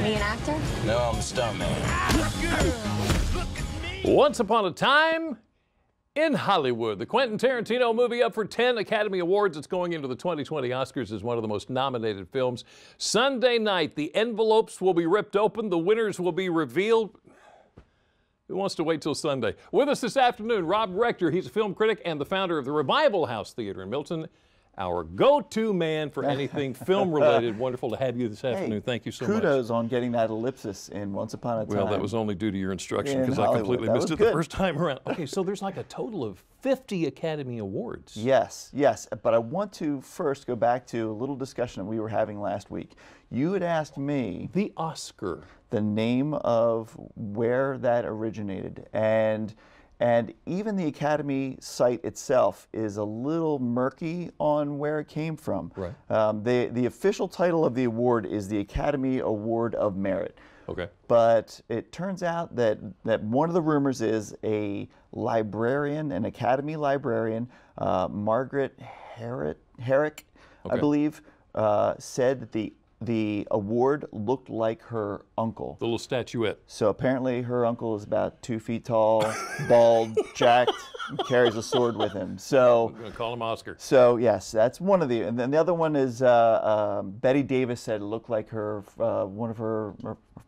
Me an actor? No, I'm a stuntman. Once Upon a Time in Hollywood. The Quentin Tarantino movie up for 10 Academy Awards. It's going into the 2020 Oscars as one of the most nominated films. Sunday night, the envelopes will be ripped open. The winners will be revealed. Who wants to wait till Sunday? With us this afternoon, Rob Rector. He's a film critic and the founder of the Revival House Theater in Milton. Our go-to man for anything film-related. Wonderful to have you this afternoon. Hey, Thank you so much. Kudos on getting that ellipsis in Once Upon a Time. Well, that was only due to your instruction because I Hollywood. completely That missed was it the good. first time around. Okay, so there's like a total of 50 Academy Awards. Yes, yes. But I want to first go back to a little discussion that we were having last week. You had asked me The Oscar. the name of where that originated, and even the Academy site itself is a little murky on where it came from. Right. The official title of the award is the Academy Award of Merit. Okay. But it turns out that one of the rumors is a librarian, an Academy librarian, Margaret Herrick, I believe, said that the award looked like her uncle. The little statuette. So apparently her uncle is about 2 feet tall, bald, jacked, and carries a sword with him. So I'm going to call him Oscar. So yes, that's one of the, and then the other one is Betty Davis said it looked like her one of her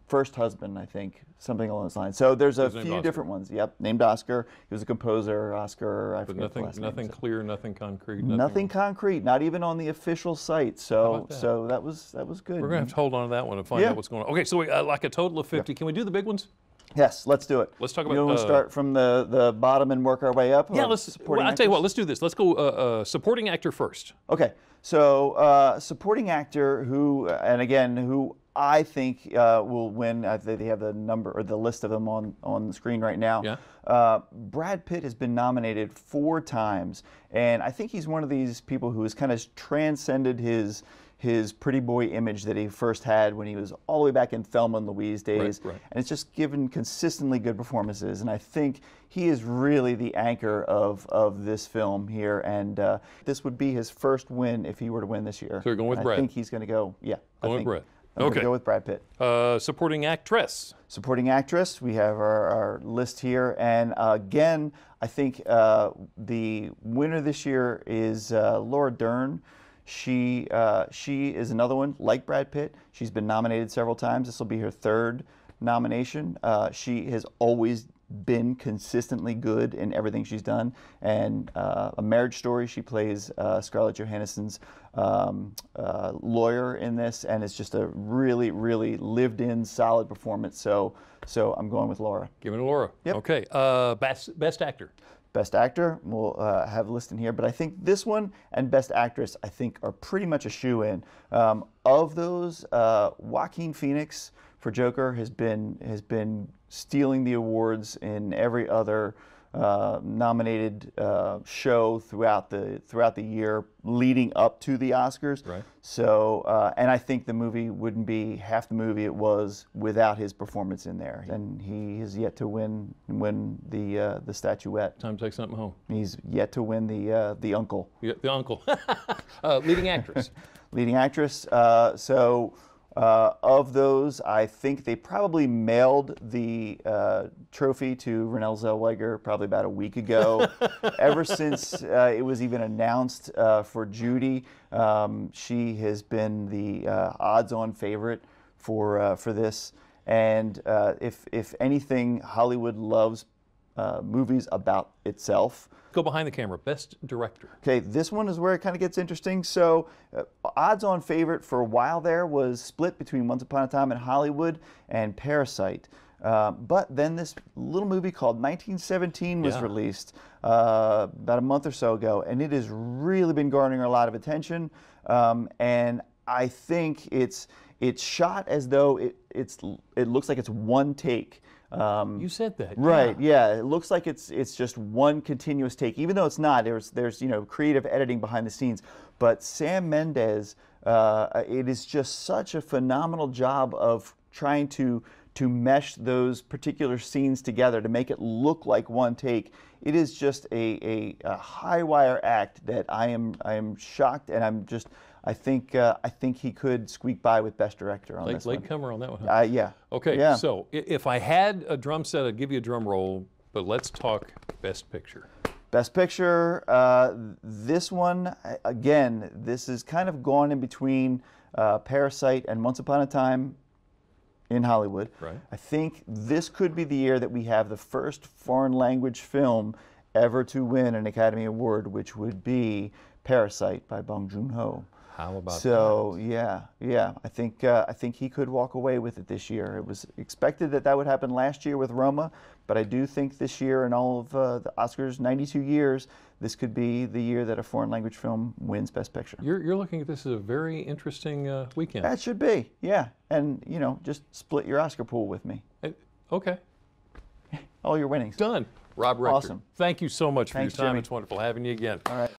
first husband, I think, something along those lines. So there's a few different ones. Yep, named Oscar. He was a composer, Oscar. I forget the last name. Nothing clear, nothing concrete. Nothing concrete, not even on the official site. So that was good. We're going to have to hold on to that one and find out what's going on. Okay, so like a total of 50. Can we do the big ones? Yes, let's do it. Let's talk about. You want to start from the bottom and work our way up? Yeah, let's. Well, I'll tell you what. Let's do this. Let's go supporting actor first. Okay, so supporting actor who, and again, who I think will win. They have the number or the list of them on the screen right now. Yeah. Brad Pitt has been nominated 4 times, and I think he's one of these people who has kind of transcended his pretty boy image that he first had when he was all the way back in Thelma and Louise days. Right. And it's just given consistently good performances. And I think he is really the anchor of this film here. And this would be his first win if he were to win this year. So you're going with Brad? I think he's going to go, Going with Brad. I'm going to go with Brad Pitt. Supporting actress. Supporting actress, we have our list here. And again, I think the winner this year is Laura Dern. She is another one like Brad Pitt. She's been nominated several times. This will be her 3rd nomination. She has always been consistently good in everything she's done. And A Marriage Story, she plays Scarlett Johansson's lawyer in this, and it's just a really, really lived-in, solid performance. So I'm going with Laura. Giving it to Laura. Yep. Okay. Best actor. Best Actor, we'll have a list in here, but I think this one and Best Actress, I think, are pretty much a shoo-in. Of those, Joaquin Phoenix for Joker has been stealing the awards in every other nominated show throughout the year leading up to the Oscars. Right. So, and I think the movie wouldn't be half the movie it was without his performance in there. And he has yet to win the statuette. Time to take something home. He's yet to win the uncle. Yeah, the uncle. Leading actress. Leading actress. Of those, I think they probably mailed the trophy to Renée Zellweger probably about a week ago. Ever since it was even announced for Judy, she has been the odds-on favorite for this. And if anything, Hollywood loves movies about itself. Go behind the camera. Best director. Okay, this one is where it kind of gets interesting. So, odds-on favorite for a while there was split between Once Upon a Time in Hollywood and Parasite. But then this little movie called 1917 was released about a month or so ago, and it has really been garnering a lot of attention. And I think it's shot as though it looks like it's one take. You said that, right? Yeah, it looks like it's just one continuous take, even though it's not. There's creative editing behind the scenes. But Sam Mendes, it is just such a phenomenal job of trying to mesh those particular scenes together to make it look like one take. It is just a high wire act that I am shocked, and I think he could squeak by with Best Director on this one. Latecomer on that one, huh? Yeah. Okay, Yeah. so if I had a drum set, I'd give you a drum roll, but let's talk Best Picture. Best Picture, this one, again, this is kind of gone in between Parasite and Once Upon a Time in Hollywood. Right. I think this could be the year that we have the first foreign language film ever to win an Academy Award, which would be Parasite by Bong Joon-ho. How about So yeah, I think he could walk away with it this year. It was expected that would happen last year with Roma, but I do think this year in all of the Oscars, 92 years, this could be the year that a foreign language film wins Best Picture. You're looking at this as a very interesting weekend. That should be, yeah. And you know, just split your Oscar pool with me. Okay. All your winnings. Done. Rob Rector. Awesome. Thank you so much for Thanks, your time. Jimmy. It's wonderful having you again. All right.